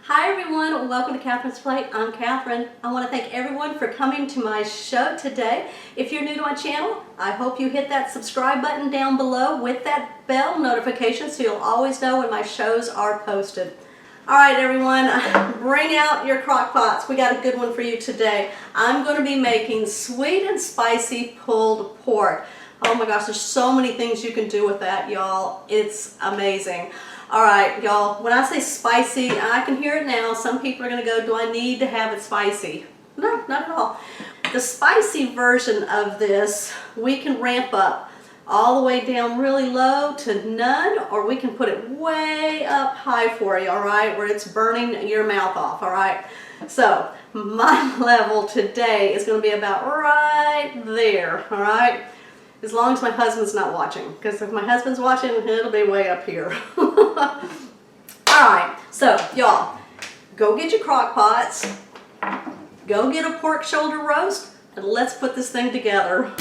Hi everyone, welcome to Catherine's Plate. I'm Catherine. I want to thank everyone for coming to my show today. If you're new to my channel, I hope you hit that subscribe button down below with that bell notification so you'll always know when my shows are posted. Alright everyone, bring out your crock pots. We got a good one for you today. I'm going to be making sweet and spicy pulled pork. Oh my gosh, there's so many things you can do with that, y'all. It's amazing. Alright, y'all, when I say spicy, I can hear it now. Some people are going to go, do I need to have it spicy? No, not at all. The spicy version of this, we can ramp up all the way down really low to none, or we can put it way up high for you, alright, where it's burning your mouth off, alright? So, my level today is going to be about right there, alright? As long as my husband's not watching, because if my husband's watching, it'll be way up here. Alright, so y'all, go get your crock pots, go get a pork shoulder roast, and let's put this thing together.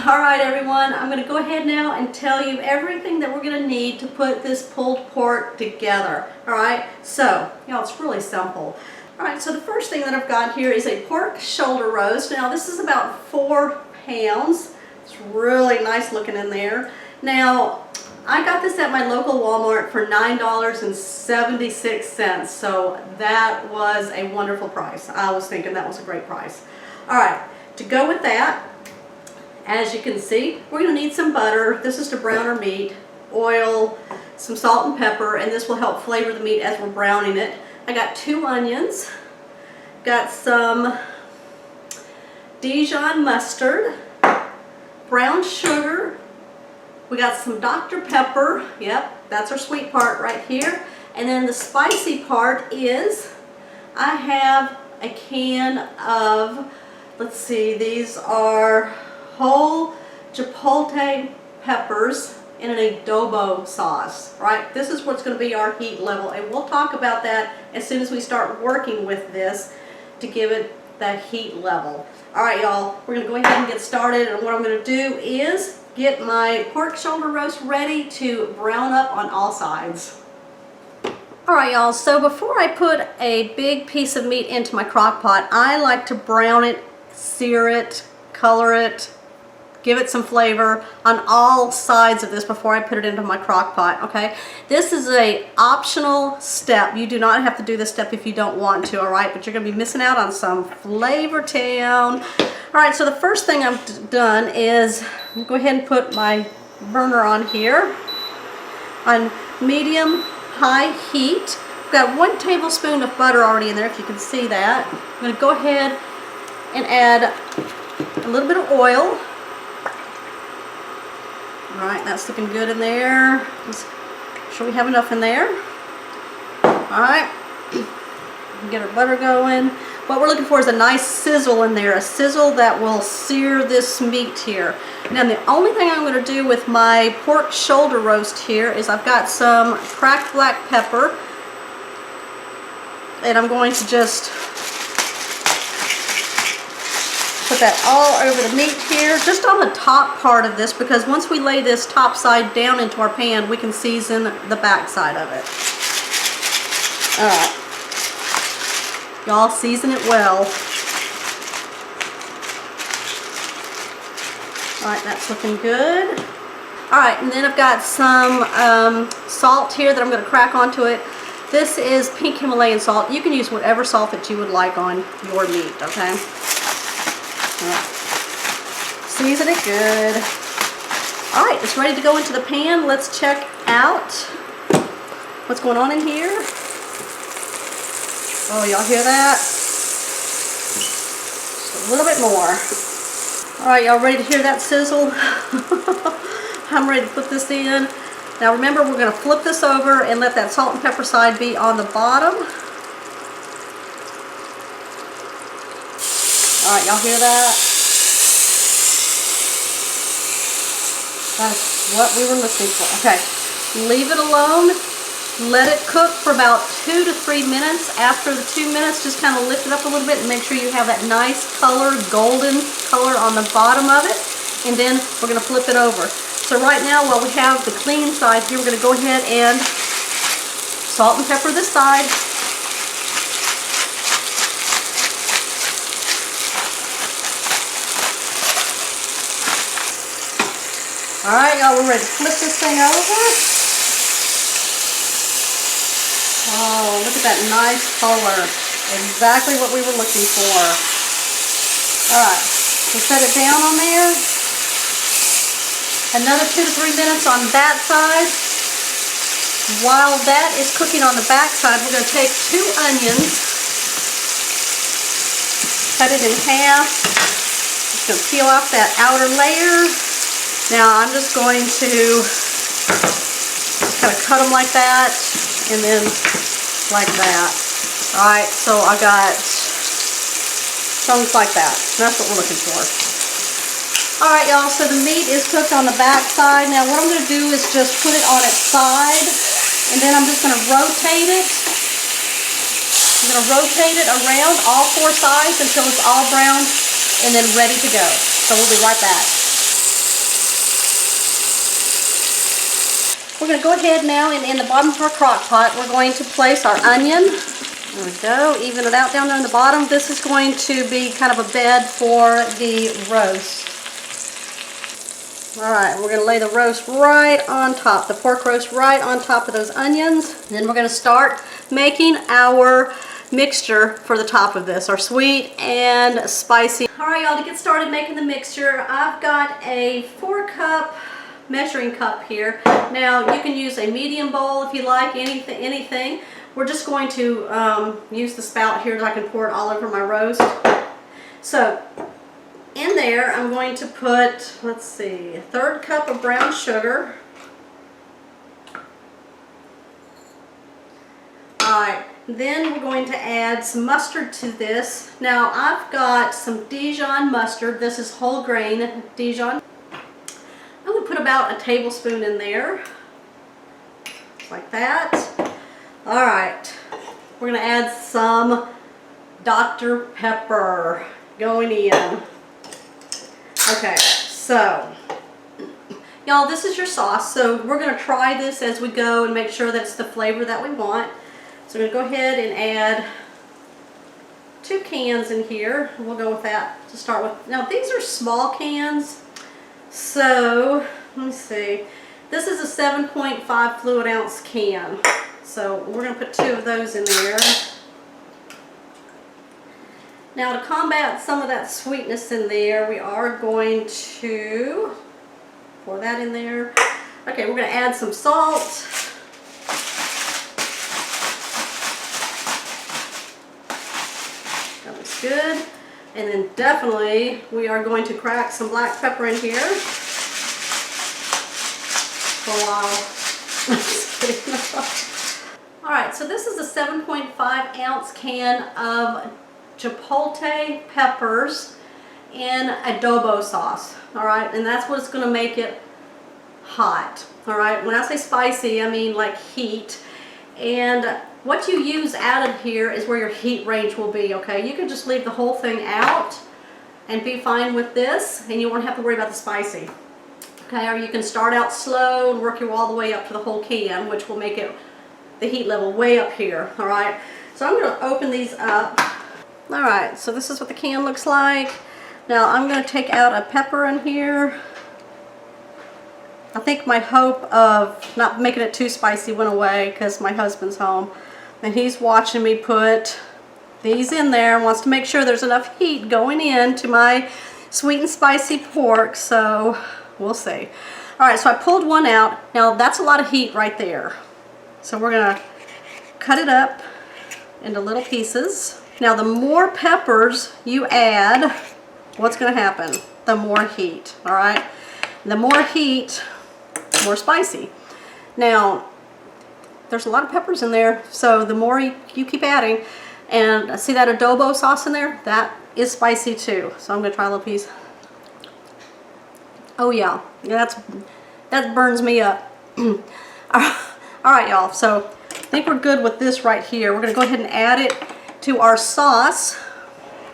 Alright everyone, I'm going to go ahead now and tell you everything that we're going to need to put this pulled pork together. Alright, so, y'all, it's really simple. Alright, so the first thing that I've got here is a pork shoulder roast. Now this is about 4 pounds. It's really nice looking in there. Now, I got this at my local Walmart for $9.76, so that was a wonderful price. I was thinking that was a great price. Alright, to go with that, as you can see, we're going to need some butter. This is to brown our meat, oil, some salt and pepper, and this will help flavor the meat as we're browning it. I got 2 onions, got some Dijon mustard, brown sugar, we got some Dr. Pepper, yep, that's our sweet part right here, and then the spicy part is I have a can of, let's see, these are whole chipotle peppers in an adobo sauce, right? This is what's going to be our heat level, and we'll talk about that as soon as we start working with this to give it that heat level. Alright y'all, we're going to go ahead and get started, and what I'm going to do is get my pork shoulder roast ready to brown up on all sides. Alright y'all, so before I put a big piece of meat into my crock pot, I like to brown it, sear it, color it, give it some flavor on all sides of this before I put it into my crock pot, okay? This is a optional step. You do not have to do this step if you don't want to, all right? But you're going to be missing out on some flavor town. All right, so the first thing I've done is go ahead and put my burner on here on medium-high heat. I've got 1 tablespoon of butter already in there, if you can see that. I'm going to go ahead and add a little bit of oil. Alright, that's looking good in there. Let's make sure we have enough in there. Alright, get our butter going. What we're looking for is a nice sizzle in there, a sizzle that will sear this meat here. Now the only thing I'm going to do with my pork shoulder roast here is I've got some cracked black pepper, and I'm going to just put that all over the meat here, just on the top part of this, because once we lay this top side down into our pan, we can season the back side of it. Alright. Y'all season it well. Alright, that's looking good. Alright, and then I've got some salt here that I'm going to crack onto it. This is pink Himalayan salt. You can use whatever salt that you would like on your meat, okay? Season it good. Alright, it's ready to go into the pan. Let's check out what's going on in here. Oh, y'all hear that? Just a little bit more. Alright, y'all ready to hear that sizzle? I'm ready to put this in. Now remember, we're going to flip this over and let that salt and pepper side be on the bottom. Alright, y'all hear that? That's what we were listening for. Okay, leave it alone. Let it cook for about 2 to 3 minutes. After the 2 minutes, just kind of lift it up a little bit and make sure you have that nice color, golden color on the bottom of it. And then we're going to flip it over. So right now, while we have the clean side here, we're going to go ahead and salt and pepper this side. All right, y'all, we're ready to flip this thing over. Oh, look at that nice color. Exactly what we were looking for. All right, we'll set it down on there. Another 2 to 3 minutes on that side. While that is cooking on the back side, we're going to take 2 onions, cut it in half. Just going to peel off that outer layer. Now I'm just going to kind of cut them like that, and then like that. All right, so I got chunks like that. That's what we're looking for. All right, y'all, so the meat is cooked on the back side. Now what I'm going to do is just put it on its side, and then I'm just going to rotate it. I'm going to rotate it around all 4 sides until it's all brown and then ready to go. So we'll be right back. We're going to go ahead now, and in the bottom of our crock pot, we're going to place our onion. There we go, even it out down there in the bottom. This is going to be kind of a bed for the roast. All right, we're going to lay the roast right on top, the pork roast right on top of those onions. And then we're going to start making our mixture for the top of this, our sweet and spicy. All right, y'all, to get started making the mixture, I've got a 4-cup measuring cup here. Now you can use a medium bowl if you like, anything. We're just going to use the spout here so I can pour it all over my roast. So in there I'm going to put, let's see, a 1/3 cup of brown sugar. Alright, then we're going to add some mustard to this. Now I've got some Dijon mustard. This is whole grain Dijon. I'm going to put about a tablespoon in there, just like that. All right, we're going to add some Dr. Pepper going in. Okay, so y'all, this is your sauce. So we're going to try this as we go and make sure that it's the flavor that we want. So we're going to go ahead and add 2 cans in here. We'll go with that to start with. Now these are small cans. So, let me see, this is a 7.5 fluid ounce can. So we're going to put 2 of those in there. Now to combat some of that sweetness in there, we are going to pour that in there. Okay, we're going to add some salt. That looks good. And then definitely we are going to crack some black pepper in here for a while. Just kidding. All right, so this is a 7.5 ounce can of chipotle peppers in adobo sauce. All right, and that's what's going to make it hot. All right, when I say spicy, I mean like heat. And what you use out of here is where your heat range will be, okay? You can just leave the whole thing out and be fine with this, and you won't have to worry about the spicy. Okay, or you can start out slow and work your way all the way up to the whole can, which will make it the heat level way up here, all right? So I'm gonna open these up. All right, so this is what the can looks like. Now I'm gonna take out a pepper in here. I think my hope of not making it too spicy went away because my husband's home and he's watching me put these in there and wants to make sure there's enough heat going into my sweet and spicy pork, so we'll see. All right, so I pulled one out. Now that's a lot of heat right there. So we're gonna cut it up into little pieces. Now the more peppers you add, what's gonna happen? The more heat, all right? The more heat, more spicy. Now, there's a lot of peppers in there, so the more you keep adding, and see that adobo sauce in there? That is spicy too. So I'm gonna try a little piece. Oh yeah, that burns me up. All right, y'all, so I think we're good with this right here. We're gonna go ahead and add it to our sauce.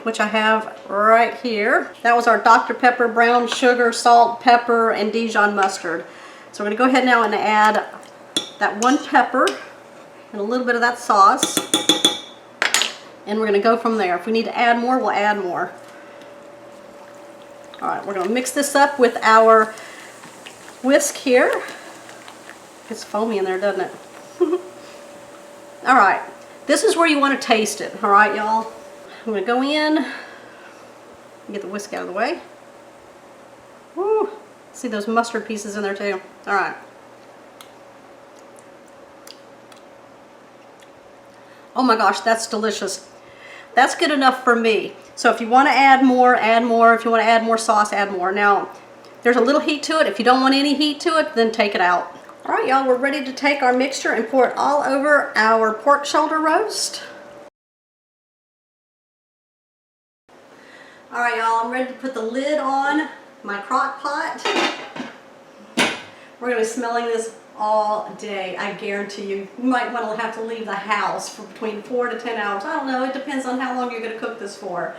which I have right here. That was our Dr. Pepper, brown sugar, salt, pepper, and Dijon mustard. So we're gonna go ahead now and add that 1 pepper and a little bit of that sauce. And we're gonna go from there. If we need to add more, we'll add more. All right, we're gonna mix this up with our whisk here. It's foamy in there, doesn't it? All right, this is where you wanna taste it, all right, y'all? I'm gonna go in, get the whisk out of the way. Woo, see those mustard pieces in there too. All right. Oh my gosh, that's delicious. That's good enough for me. So if you want to add more, add more. If you want to add more sauce, add more. Now, there's a little heat to it. If you don't want any heat to it, then take it out. All right, y'all, we're ready to take our mixture and pour it all over our pork shoulder roast. All right, y'all, I'm ready to put the lid on my crock pot. We're going to be smelling this all day, I guarantee you. You might want to have to leave the house for between 4 to 10 hours. I don't know, it depends on how long you're going to cook this for.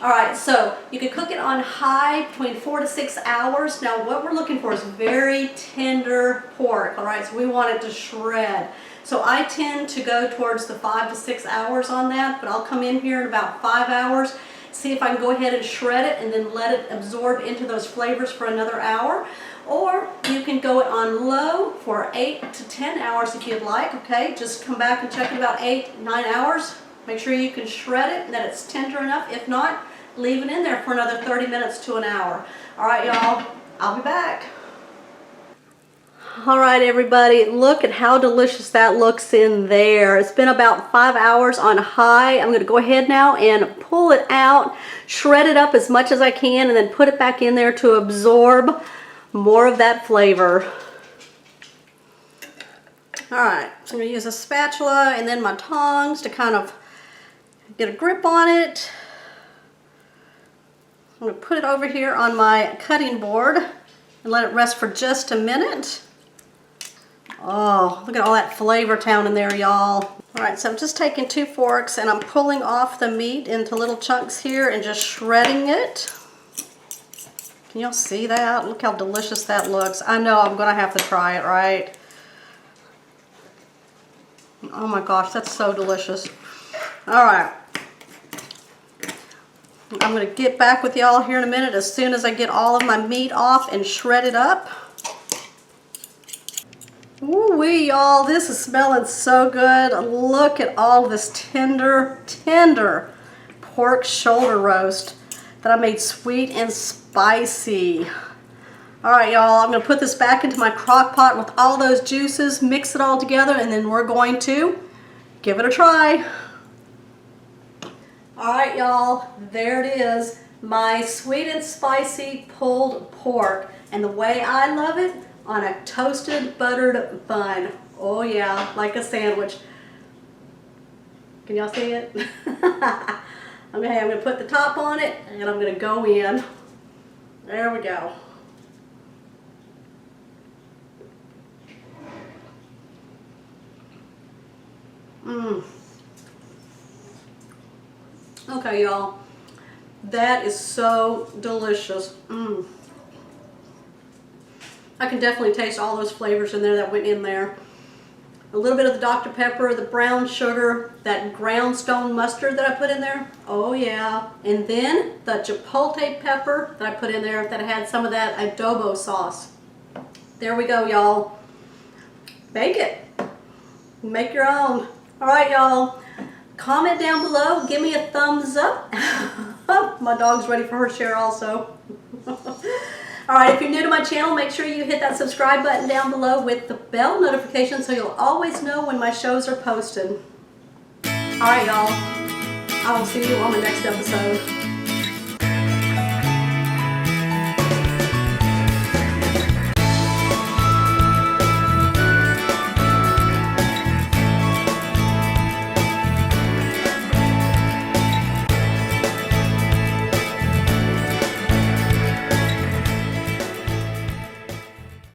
All right, so you can cook it on high between 4 to 6 hours. Now what we're looking for is very tender pork, all right? So we want it to shred. So I tend to go towards the 5 to 6 hours on that, but I'll come in here in about 5 hours, see if I can go ahead and shred it and then let it absorb into those flavors for another hour. Or you can go it on low for 8 to 10 hours if you'd like, okay? Just come back and check in about 8, 9 hours. Make sure you can shred it and that it's tender enough. If not, leave it in there for another 30 minutes to an hour. All right, y'all, I'll be back. All right, everybody, look at how delicious that looks in there. It's been about 5 hours on high. I'm gonna go ahead now and pull it out, shred it up as much as I can, and then put it back in there to absorb more of that flavor. All right, so I'm gonna use a spatula and then my tongs to kind of get a grip on it. I'm gonna put it over here on my cutting board and let it rest for just a minute. Oh, look at all that flavor down in there, y'all. All right, so I'm just taking 2 forks and I'm pulling off the meat into little chunks here and just shredding it. Can y'all see that? Look how delicious that looks. I know I'm gonna have to try it, right? Oh my gosh, that's so delicious. All right. I'm gonna get back with y'all here in a minute as soon as I get all of my meat off and shred it up. Ooh-wee, y'all, this is smelling so good. Look at all this tender pork shoulder roast that I made sweet and spicy. All right, y'all, I'm gonna put this back into my crock pot with all those juices, mix it all together, and then we're going to give it a try. All right, y'all, there it is, my sweet and spicy pulled pork. And the way I love it, on a toasted buttered bun. Oh yeah, like a sandwich. Can y'all see it? I'm gonna put the top on it and I'm gonna go in. There we go. Okay, y'all, that is so delicious. I can definitely taste all those flavors in there that went in there. A little bit of the Dr. Pepper, the brown sugar, that ground stone mustard that I put in there. Oh yeah. And then the chipotle pepper that I put in there that had some of that adobo sauce. There we go, y'all. Make it. Make your own. All right, y'all. Comment down below. Give me a thumbs up. My dog's ready for her share also. All right, if you're new to my channel, make sure you hit that subscribe button down below with the bell notification so you'll always know when my shows are posted. All right, y'all. I will see you on the next episode.